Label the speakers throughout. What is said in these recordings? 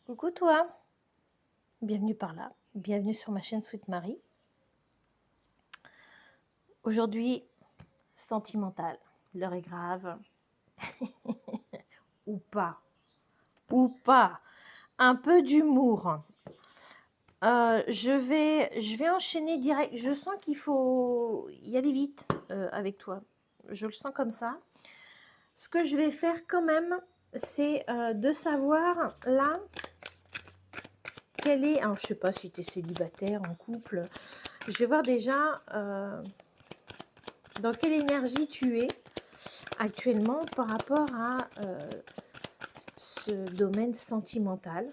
Speaker 1: Coucou toi, bienvenue par là, bienvenue sur ma chaîne Sweet Marie. Aujourd'hui, sentimental, l'heure est grave, ou pas, un peu d'humour. Je vais enchaîner direct, je sens qu'il faut y aller vite avec toi, je le sens comme ça. Ce que je vais faire quand même, c'est de savoir là, quelle est, alors je sais pas si tu es célibataire, en couple, je vais voir déjà dans quelle énergie tu es actuellement par rapport à ce domaine sentimental.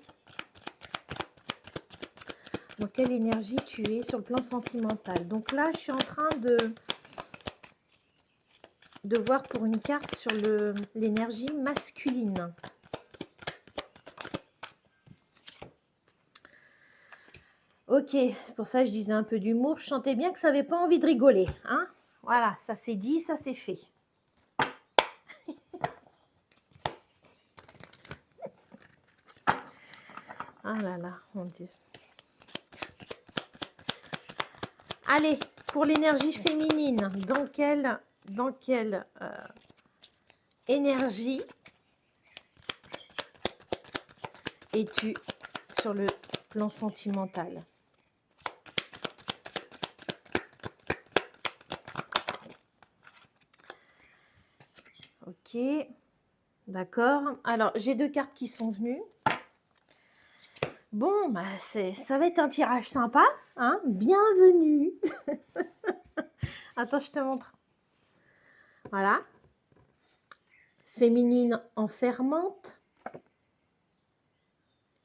Speaker 1: Dans quelle énergie tu es sur le plan sentimental. Donc là, je suis en train de voir pour une carte sur l'énergie masculine. Ok, c'est pour ça que je disais un peu d'humour. Je sentais bien que ça n'avait pas envie de rigoler. Hein, voilà, ça c'est dit, ça c'est fait. Ah là là, mon Dieu. Allez, pour l'énergie féminine, dans quelle énergie es-tu sur le plan sentimental? Ok, d'accord. Alors, j'ai deux cartes qui sont venues. Bon, bah, ça va être un tirage sympa, hein. Bienvenue. Attends, je te montre. Voilà. Féminine enfermante.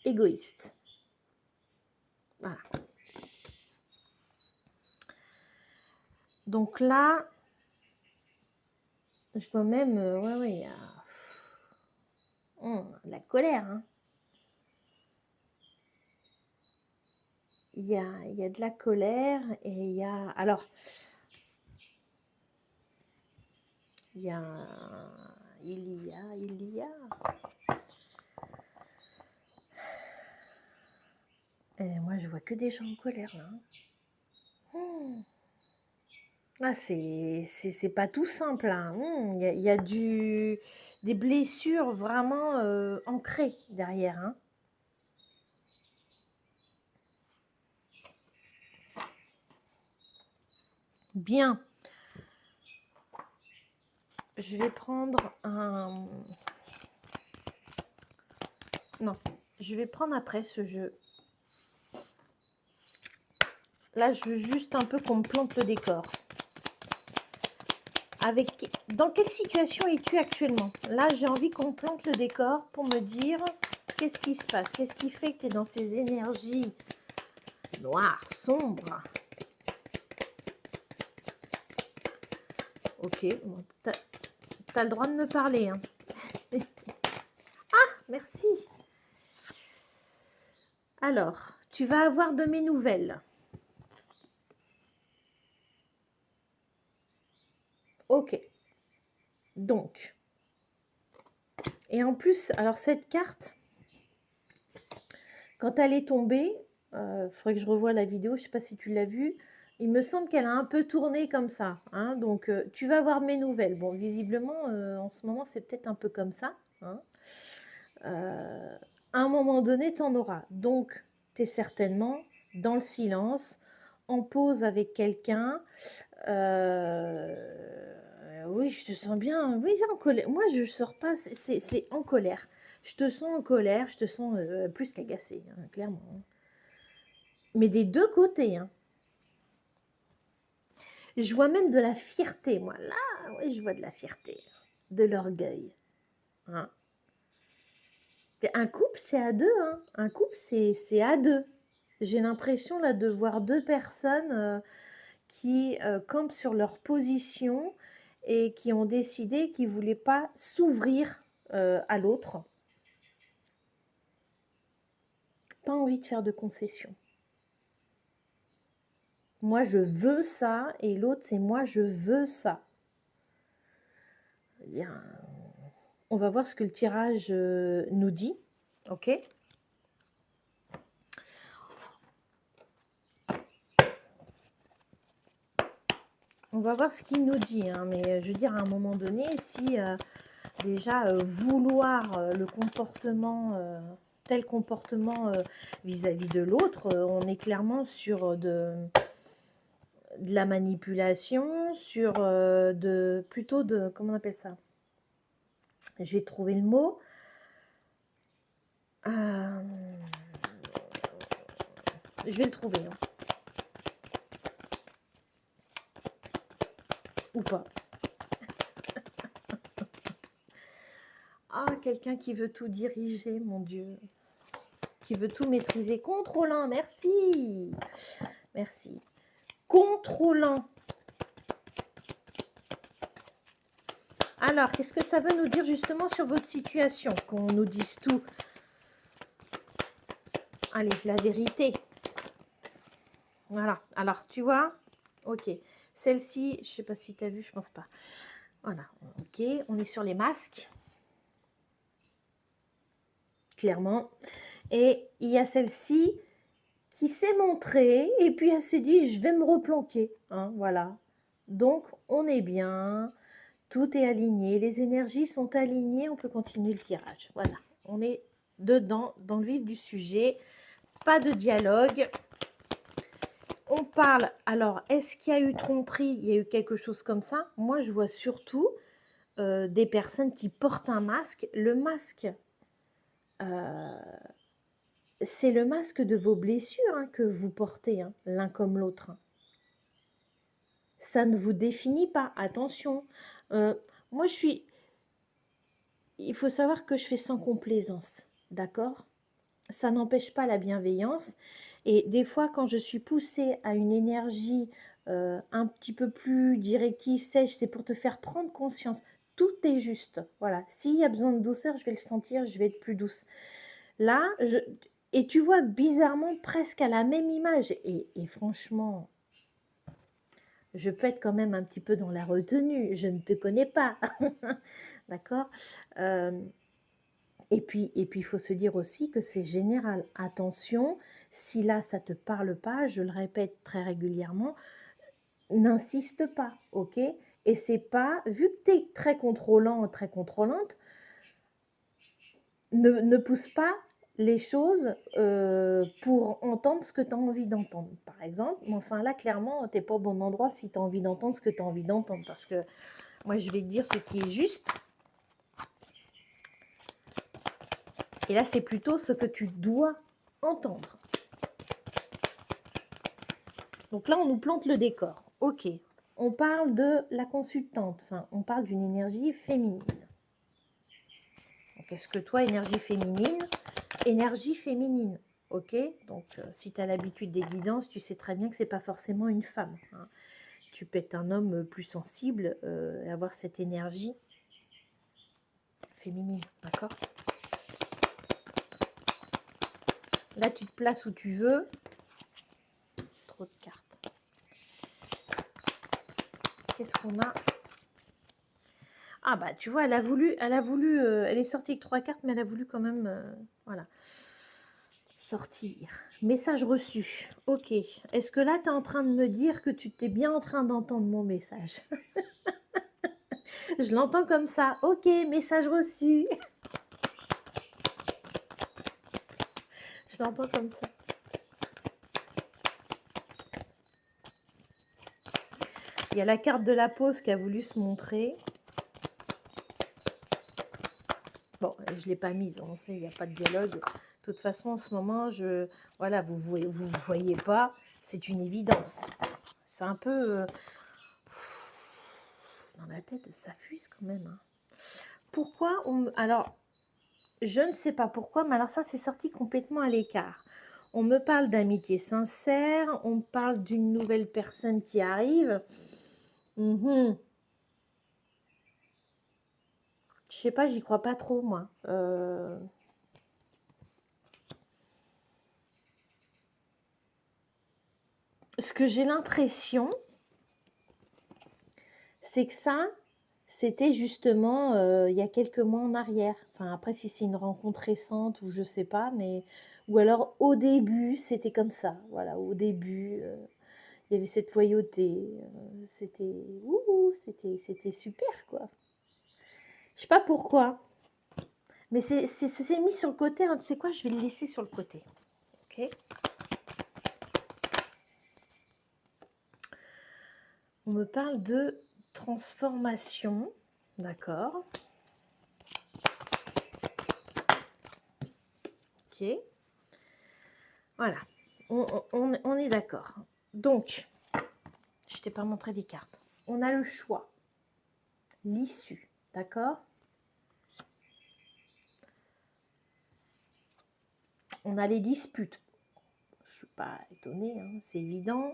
Speaker 1: Égoïste. Voilà. Donc là, je vois même, ouais, il y a la colère. Hein. Il y a de la colère et il y a... Alors, il y a... Et moi, je vois que des gens en colère, là. Ah, c'est pas tout simple, là. Il y a des blessures vraiment ancrées derrière, hein. Bien. Je vais prendre un... Non, je vais prendre après ce jeu. Là, je veux juste un peu qu'on me plante le décor. Dans quelle situation es-tu actuellement? Là, j'ai envie qu'on me plante le décor pour me dire qu'est-ce qui se passe? Qu'est-ce qui fait que tu es dans ces énergies noires, sombres? Ok, bon, t'as le droit de me parler. Hein. Ah, merci. Alors, tu vas avoir de mes nouvelles. Ok. Donc, et en plus, alors cette carte, quand elle est tombée, faudrait que je revoie la vidéo, je ne sais pas si tu l'as vue, il me semble qu'elle a un peu tourné comme ça. Hein, donc, tu vas avoir de mes nouvelles. Bon, visiblement, en ce moment, c'est peut-être un peu comme ça. Hein. À un moment donné, tu en auras. Donc, tu es certainement dans le silence, en pause avec quelqu'un. Oui, je te sens bien. Oui, en colère. Moi, je ne sors pas. C'est en colère. Je te sens en colère. Je te sens plus qu'agacée, hein, clairement. Mais des deux côtés. Hein. Je vois même de la fierté, moi. Là, oui, je vois de la fierté. De l'orgueil. Hein. Un couple, c'est à deux. Hein. Un couple, c'est à deux. J'ai l'impression là de voir deux personnes qui campent sur leur position et qui ont décidé qu'ils ne voulaient pas s'ouvrir à l'autre. Pas envie de faire de concessions. Moi, je veux ça, et l'autre, c'est moi, je veux ça. Bien, on va voir ce que le tirage nous dit, ok? On va voir ce qu'il nous dit, hein, mais je veux dire, à un moment donné, si déjà vouloir le comportement, tel comportement vis-à-vis de l'autre, on est clairement sur de la manipulation, sur plutôt de, comment on appelle ça? Je vais trouver le mot. Je vais le trouver, hein. Ou pas. Ah, quelqu'un qui veut tout diriger, mon Dieu. Qui veut tout maîtriser. Contrôlant, merci. Merci. Contrôlant. Alors, qu'est-ce que ça veut nous dire justement sur votre situation? Qu'on nous dise tout. Allez, la vérité. Voilà. Alors, tu vois? Ok. Celle-ci, je ne sais pas si tu as vu, je pense pas. Voilà. Ok. On est sur les masques. Clairement. Et il y a celle-ci qui s'est montrée et puis elle s'est dit, je vais me replanquer. Hein, voilà. Donc, on est bien. Tout est aligné. Les énergies sont alignées. On peut continuer le tirage. Voilà. On est dedans, dans le vif du sujet. Pas de dialogue. On parle. Alors, est-ce qu'il y a eu tromperie? Il y a eu quelque chose comme ça? Moi, je vois surtout des personnes qui portent un masque. Le masque, c'est le masque de vos blessures hein, que vous portez, hein, l'un comme l'autre. Ça ne vous définit pas. Attention. Moi, il faut savoir que je fais sans complaisance. D'accord? Ça n'empêche pas la bienveillance. Et des fois, quand je suis poussée à une énergie un petit peu plus directive, sèche, c'est pour te faire prendre conscience. Tout est juste. Voilà. S'il y a besoin de douceur, je vais le sentir, je vais être plus douce. Là, et tu vois, bizarrement, presque à la même image. Et franchement, je peux être quand même un petit peu dans la retenue. Je ne te connais pas. D'accord? Et puis, il faut se dire aussi que c'est général. Attention, si là, ça ne te parle pas, je le répète très régulièrement, n'insiste pas, ok? Et c'est pas, vu que tu es très contrôlant, très contrôlante, ne pousse pas les choses pour entendre ce que tu as envie d'entendre, par exemple. Mais enfin, là, clairement, tu n'es pas au bon endroit si tu as envie d'entendre ce que tu as envie d'entendre. Parce que moi, je vais te dire ce qui est juste. Et là, c'est plutôt ce que tu dois entendre. Donc là, on nous plante le décor. Ok, on parle de la consultante, enfin, on parle d'une énergie féminine. Donc, est-ce que toi, énergie féminine, ok? Donc, si tu as l'habitude des guidances, tu sais très bien que ce n'est pas forcément une femme. Hein. Tu peux être un homme plus sensible et avoir cette énergie féminine, d'accord? Là, tu te places où tu veux. Trop de cartes. Qu'est-ce qu'on a? Ah bah tu vois, elle a voulu, elle est sortie avec 3 cartes, mais elle a voulu quand même, voilà, sortir. Message reçu. Ok. Est-ce que là, tu es en train de me dire que tu t'es bien en train d'entendre mon message? Je l'entends comme ça. Ok, message reçu. Je l'entends comme ça. Il y a la carte de la pause qui a voulu se montrer. Bon, je ne l'ai pas mise, on sait, il n'y a pas de dialogue. De toute façon, en ce moment, voilà, vous ne voyez pas, c'est une évidence. C'est un peu... dans la tête, ça fuse quand même. Hein. Pourquoi alors, je ne sais pas pourquoi, mais alors ça, c'est sorti complètement à l'écart. On me parle d'amitié sincère, on me parle d'une nouvelle personne qui arrive. Je sais pas, j'y crois pas trop, moi. Ce que j'ai l'impression, c'est que ça, c'était justement il y a quelques mois en arrière. Enfin, après, si c'est une rencontre récente ou je sais pas, mais... Ou alors, au début, c'était comme ça. Voilà, au début, il y avait cette loyauté. C'était c'était super, quoi. Je sais pas pourquoi. Mais c'est mis sur le côté. Hein. Tu sais quoi, je vais le laisser sur le côté. Ok. On me parle de transformation. D'accord. Ok. Voilà. On est d'accord. Donc, je t'ai pas montré les cartes. On a le choix. L'issue. D'accord. On a les disputes. Je ne suis pas étonnée, hein, c'est évident.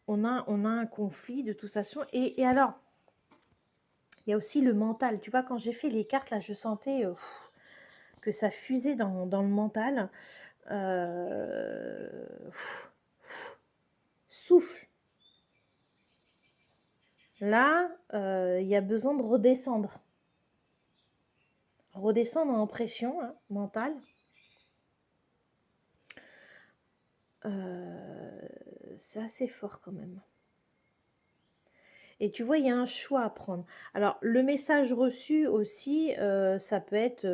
Speaker 1: On a un conflit de toute façon. Et alors, il y a aussi le mental. Tu vois, quand j'ai fait les cartes, là, je sentais que ça fusait dans le mental. Souffle. Là, il y a besoin de redescendre. Redescendre en pression hein, mentale. C'est assez fort quand même. Et tu vois, il y a un choix à prendre. Alors, le message reçu aussi, ça peut être,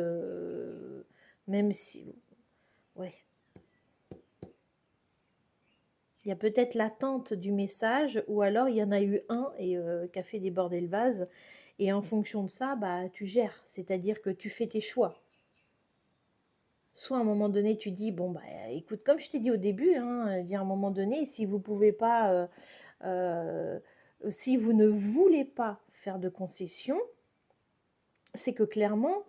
Speaker 1: même si... Ouais. Il y a peut-être l'attente du message, ou alors il y en a eu un et qui a fait déborder le vase. Et en fonction de ça, bah, tu gères. C'est-à-dire que tu fais tes choix. Soit à un moment donné, tu dis, bon, bah, écoute, comme je t'ai dit au début, hein, à un moment donné, si vous ne pouvez pas... si vous ne voulez pas faire de concessions, c'est que clairement,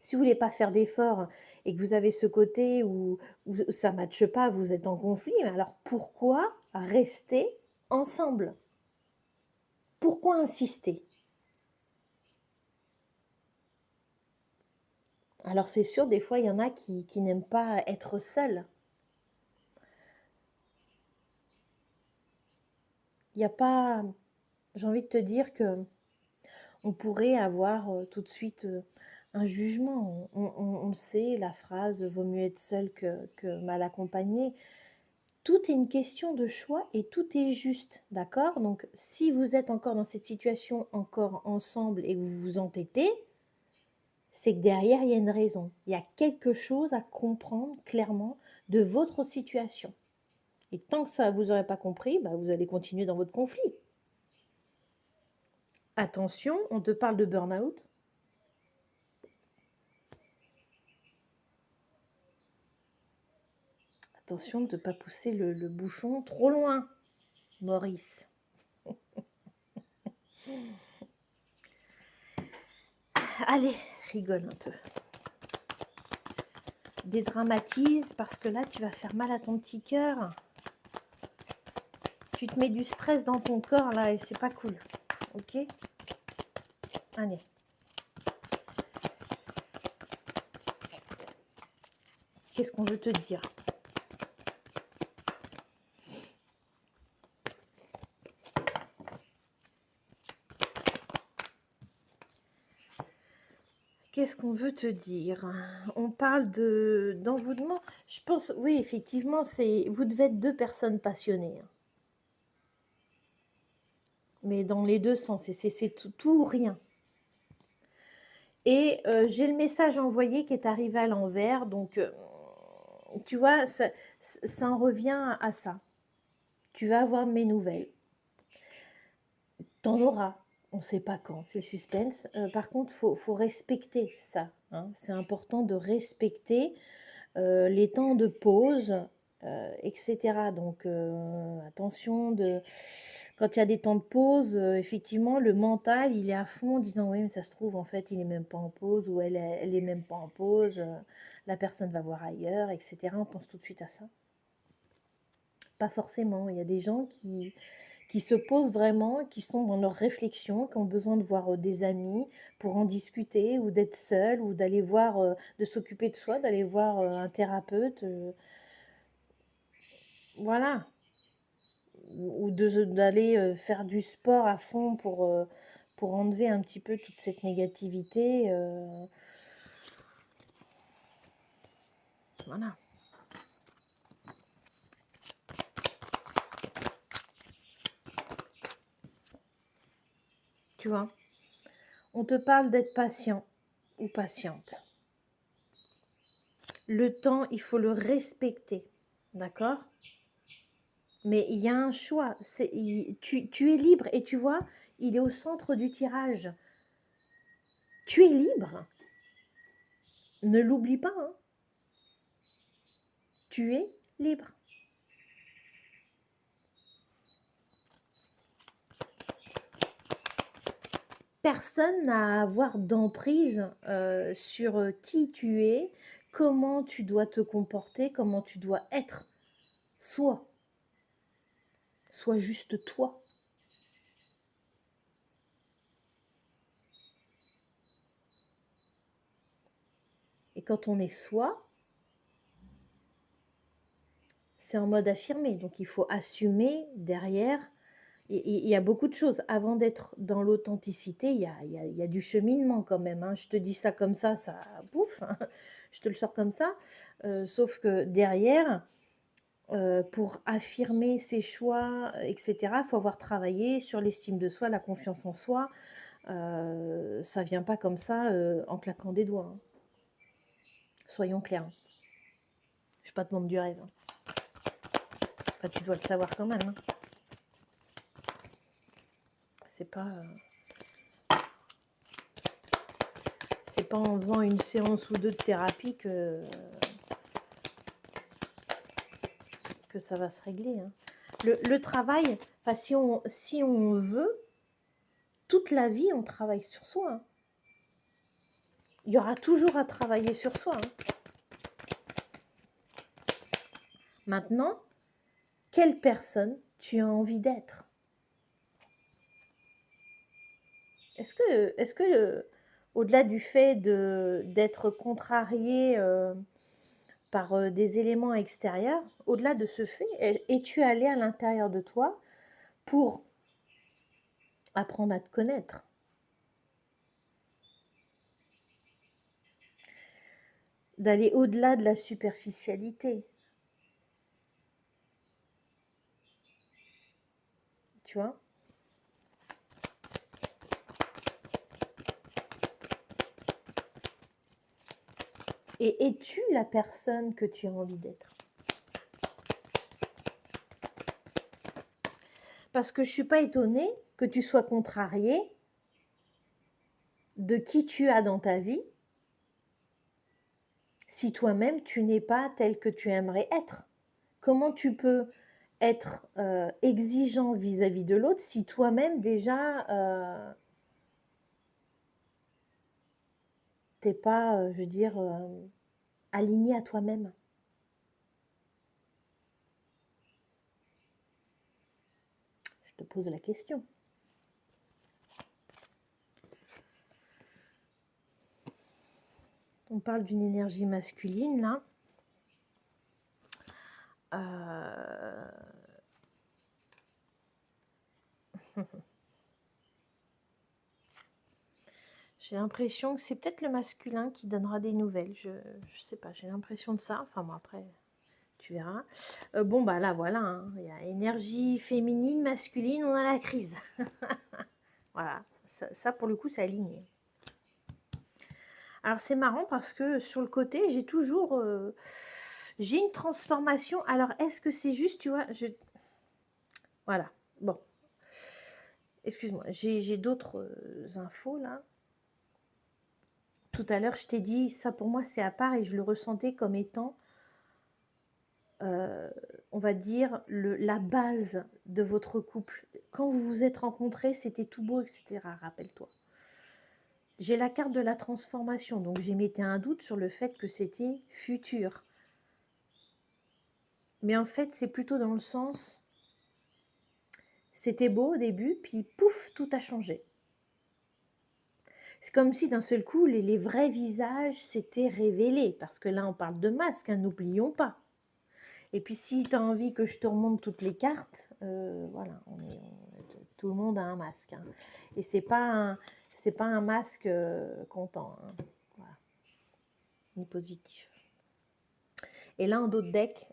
Speaker 1: si vous ne voulez pas faire d'efforts et que vous avez ce côté où ça ne matche pas, vous êtes en conflit, alors pourquoi rester ensemble? Pourquoi insister? Alors c'est sûr, des fois, il y en a qui n'aiment pas être seuls. Il n'y a pas... J'ai envie de te dire que on pourrait avoir tout de suite un jugement. On le sait, la phrase « vaut mieux être seul que mal accompagné ». Tout est une question de choix et tout est juste, d'accord? Donc, si vous êtes encore dans cette situation, encore ensemble et que vous vous entêtez, c'est que derrière, il y a une raison. Il y a quelque chose à comprendre clairement de votre situation. Et tant que ça, vous n'aurez pas compris, bah, vous allez continuer dans votre conflit. Attention, on te parle de burn-out. Attention de ne pas pousser le bouchon trop loin, Maurice. Allez, rigole un peu. Dédramatise parce que là, tu vas faire mal à ton petit cœur. Tu te mets du stress dans ton corps là et c'est pas cool. Ok? Allez. Qu'est-ce qu'on veut te dire? Qu'est-ce qu'on veut te dire? On parle d'envoûtement. Je pense, oui, effectivement, vous devez être deux personnes passionnées. Mais dans les deux sens, c'est tout ou rien. Et j'ai le message envoyé qui est arrivé à l'envers. Donc, tu vois, ça en revient à ça. Tu vas avoir de mes nouvelles. T'en auras. On ne sait pas quand, c'est le suspense. Par contre, faut respecter ça. Hein. C'est important de respecter les temps de pause, etc. Donc, attention, quand il y a des temps de pause, effectivement, le mental, il est à fond en disant « Oui, mais ça se trouve, en fait, il n'est même pas en pause » ou « Elle est même pas en pause, la personne va voir ailleurs, etc. » On pense tout de suite à ça. Pas forcément. Il y a des gens qui se posent vraiment, qui sont dans leur réflexion, qui ont besoin de voir des amis pour en discuter, ou d'être seul, ou d'aller voir, de s'occuper de soi, d'aller voir un thérapeute. Voilà. Ou d'aller faire du sport à fond pour enlever un petit peu toute cette négativité. Voilà. tu vois. On te parle d'être patient ou patiente. Le temps, il faut le respecter, d'accord? Mais il y a un choix. Tu es libre et tu vois, il est au centre du tirage. Tu es libre. Ne l'oublie pas, hein. Tu es libre. Personne n'a à avoir d'emprise sur qui tu es, comment tu dois te comporter, comment tu dois être. Sois juste toi. Et quand on est soi, c'est en mode affirmé. Donc il faut assumer derrière. Il y a beaucoup de choses. Avant d'être dans l'authenticité, il y a du cheminement quand même, hein. Je te dis ça comme ça bouffe, hein. Je te le sors comme ça. Sauf que derrière, pour affirmer ses choix, etc., il faut avoir travaillé sur l'estime de soi, la confiance en soi. Ça ne vient pas comme ça en claquant des doigts, hein. Soyons clairs. Je ne vais pas te vendre du rêve, hein. Enfin, tu dois le savoir quand même, hein. C'est pas en faisant une séance ou deux de thérapie que ça va se régler, hein. Le travail, enfin, si on veut, toute la vie, on travaille sur soi, hein. Il y aura toujours à travailler sur soi, hein. Maintenant, quelle personne tu as envie d'être? Est-ce que au-delà du fait d'être contrarié par des éléments extérieurs, au-delà de ce fait, es-tu allé à l'intérieur de toi pour apprendre à te connaître? D'aller au-delà de la superficialité, tu vois? Et es-tu la personne que tu as envie d'être? Parce que je ne suis pas étonnée que tu sois contrariée de qui tu as dans ta vie si toi-même tu n'es pas tel que tu aimerais être. Comment tu peux être exigeant vis-à-vis de l'autre si toi-même déjà t'es pas, je veux dire, aligné à toi-même? Je te pose la question. On parle d'une énergie masculine là. J'ai l'impression que c'est peut-être le masculin qui donnera des nouvelles. Je sais pas, j'ai l'impression de ça. Enfin bon, après, tu verras. Bon, bah là, voilà, hein. Il y a énergie féminine, masculine, on a la crise. Voilà, ça pour le coup, c'est aligné. Alors c'est marrant parce que sur le côté, j'ai toujours... j'ai une transformation. Alors est-ce que c'est juste, tu vois, voilà, bon. Excuse-moi, j'ai d'autres infos là. Tout à l'heure, je t'ai dit, ça pour moi c'est à part et je le ressentais comme étant, on va dire, la base de votre couple. Quand vous vous êtes rencontrés, c'était tout beau, etc. Rappelle-toi. J'ai la carte de la transformation, donc j'émettais un doute sur le fait que c'était futur. Mais en fait, c'est plutôt dans le sens, c'était beau au début, puis pouf, tout a changé. C'est comme si d'un seul coup, les vrais visages s'étaient révélés, parce que là, on parle de masque, hein, n'oublions pas. Et puis, si tu as envie que je te remonte toutes les cartes, voilà, tout le monde a un masque, hein. Et c'est pas un masque content, hein. Voilà. Ni positif. Et là, en dos de deck,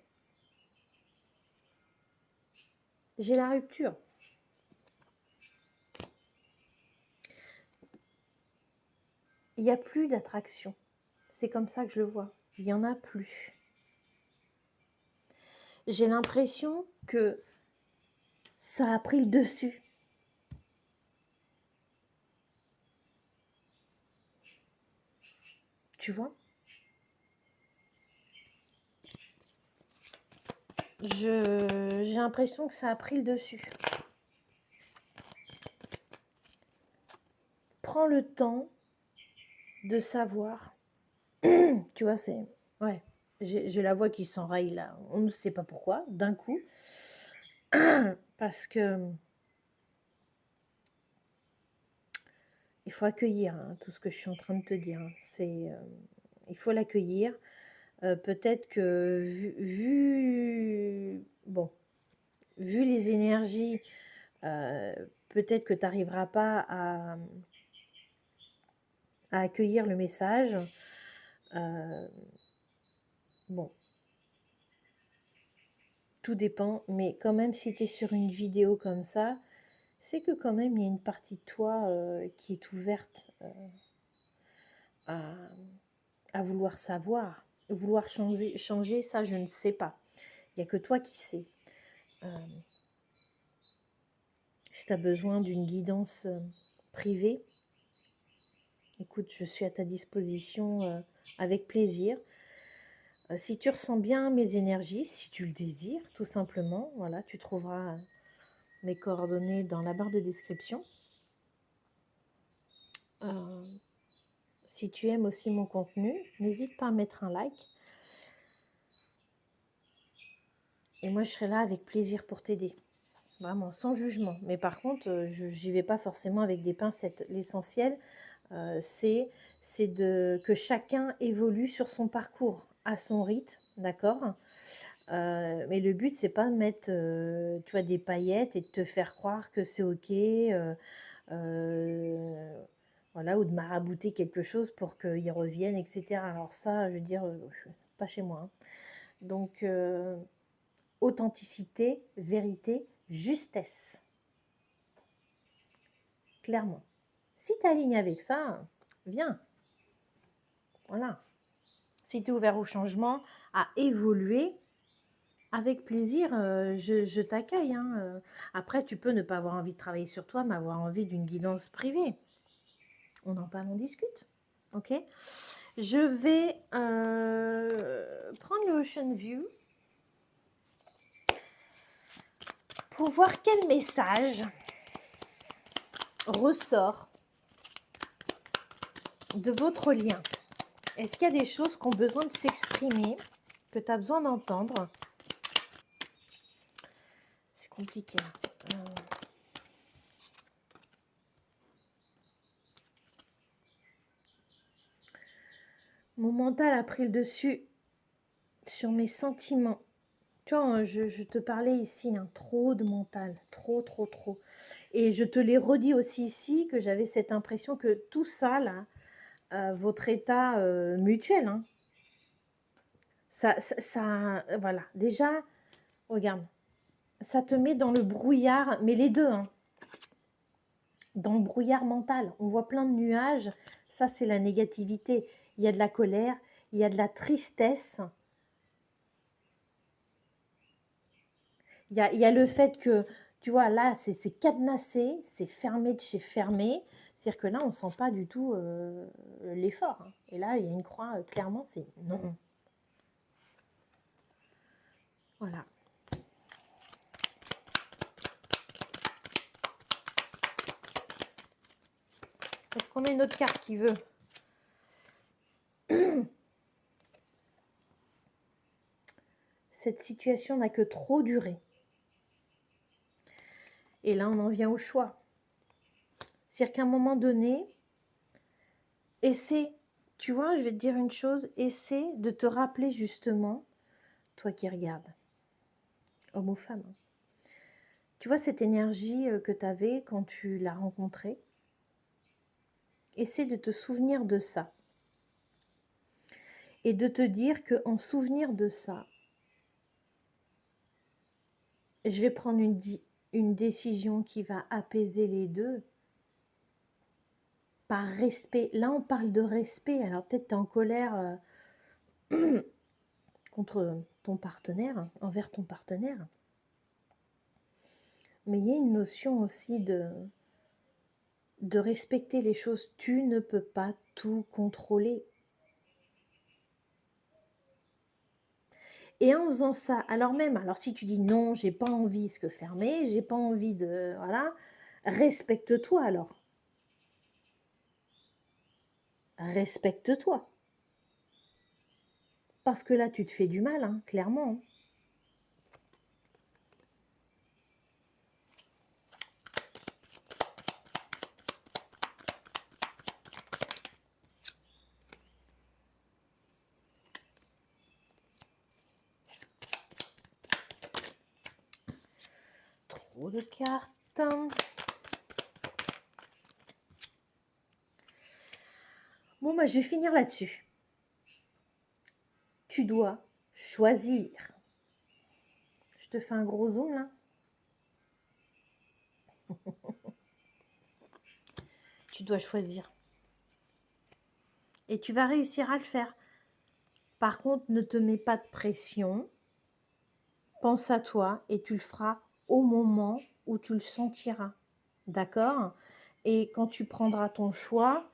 Speaker 1: j'ai la rupture. il n'y a plus d'attraction. C'est comme ça que je le vois. Il n'y en a plus. J'ai l'impression que ça a pris le dessus. Tu vois? J'ai l'impression que ça a pris le dessus. Prends le temps de savoir. Tu vois, c'est... Ouais, j'ai la voix qui s'enraye là. On ne sait pas pourquoi, d'un coup. Parce que il faut accueillir tout ce que je suis en train de te dire. Il faut l'accueillir. Peut-être que bon, vu les énergies, peut-être que tu n'arriveras pas à accueillir le message. Bon, tout dépend, mais quand même, si tu es sur une vidéo comme ça, c'est que quand même, il y a une partie de toi qui est ouverte à vouloir savoir, vouloir changer, ça, je ne sais pas. Il n'y a que toi qui sais. Si tu as besoin d'une guidance privée, écoute, je suis à ta disposition avec plaisir. Si tu ressens bien mes énergies, si tu le désires, tout simplement, voilà, tu trouveras mes coordonnées dans la barre de description. Si tu aimes aussi mon contenu, n'hésite pas à mettre un like. Et moi, je serai là avec plaisir pour t'aider. Vraiment, sans jugement. Mais par contre, je n'y vais pas forcément avec des pincettes. L'essentiel, c'est que chacun évolue sur son parcours, à son rythme, d'accord? Mais le but, c'est pas de mettre tu vois, des paillettes et de te faire croire que c'est OK, voilà, ou de marabouter quelque chose pour qu'il revienne, etc. Alors ça, je veux dire, pas chez moi. Hein. Donc, authenticité, vérité, justesse. Clairement. Si tu es aligné avec ça, viens. Voilà. Si tu es ouvert au changement, à évoluer, avec plaisir, je t'accueille. Hein. Après, tu peux ne pas avoir envie de travailler sur toi, mais avoir envie d'une guidance privée. On en parle, on discute. Ok ? Je vais prendre le Ocean View pour voir quel message ressort de votre lien. Est-ce qu'il y a des choses qui ont besoin de s'exprimer, que tu as besoin d'entendre? C'est compliqué. Mon mental a pris le dessus sur mes sentiments. Tu vois, je te parlais ici, trop de mental, trop. Et je te l'ai redit aussi ici que j'avais cette impression que tout ça, là, votre état mutuel, hein, ça, voilà. Déjà, regarde, ça te met dans le brouillard, mais les deux, hein, dans le brouillard mental. On voit plein de nuages, ça c'est la négativité. Il y a de la colère, il y a de la tristesse. Il y a le fait que, tu vois, là, c'est cadenassé, c'est fermé de chez fermé. C'est-à-dire que là, on ne sent pas du tout l'effort. Hein. Et là, il y a une croix, clairement, c'est non. Voilà. Est-ce qu'on a une autre carte qui veut? Cette situation n'a que trop duré. Et là, on en vient au choix. C'est-à-dire qu'à un moment donné, essaie, tu vois, je vais te dire une chose, essaie de te rappeler justement, toi qui regardes, homme ou femme, hein. Tu vois cette énergie que tu avais quand tu l'as rencontrée? Essaie de te souvenir de ça. Et de te dire qu'en souvenir de ça, je vais prendre une décision qui va apaiser les deux. par respect. Là, on parle de respect. Alors peut-être tu es en colère contre ton partenaire, envers ton partenaire. Mais il y a une notion aussi de respecter les choses. Tu ne peux pas tout contrôler. Et en faisant ça, alors si tu dis non, j'ai pas envie, ce que fermer, j'ai pas envie de... Voilà, respecte-toi alors. Respecte-toi. Parce que là, tu te fais du mal, hein, clairement. Hein. Trop de cartes. Bon, bah, je vais finir là-dessus. Tu dois choisir. Je te fais un gros zoom, là. Tu dois choisir. Et tu vas réussir à le faire. Par contre, ne te mets pas de pression. Pense à toi et tu le feras au moment où tu le sentiras. D'accord? Et quand tu prendras ton choix,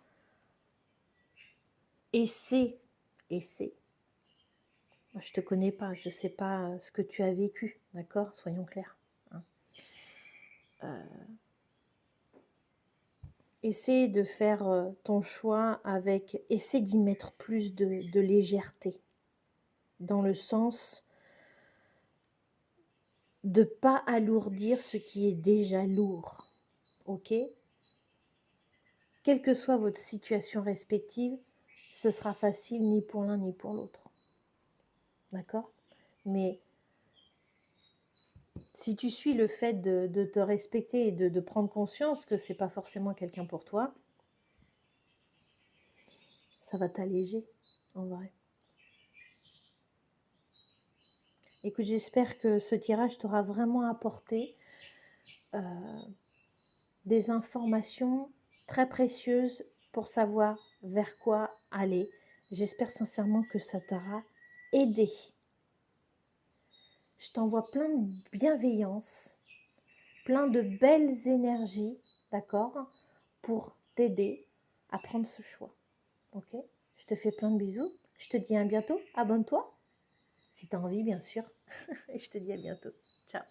Speaker 1: essaie. Moi, je ne te connais pas, je ne sais pas ce que tu as vécu. D'accord? Soyons clairs. Hein. Essaie de faire ton choix avec... Essaie d'y mettre plus de légèreté. Dans le sens de ne pas alourdir ce qui est déjà lourd. Ok? Quelle que soit votre situation respective, ce sera facile ni pour l'un ni pour l'autre. D'accord? Mais si tu suis le fait de te respecter et de prendre conscience que c'est pas forcément quelqu'un pour toi, ça va t'alléger, en vrai. Écoute, j'espère que ce tirage t'aura vraiment apporté des informations très précieuses pour savoir vers quoi aller. J'espère sincèrement que ça t'aura aidé. Je t'envoie plein de bienveillance, plein de belles énergies, d'accord, pour t'aider à prendre ce choix. Ok? Je te fais plein de bisous. Je te dis à bientôt. Abonne-toi, si tu as envie, bien sûr. Et je te dis à bientôt. Ciao.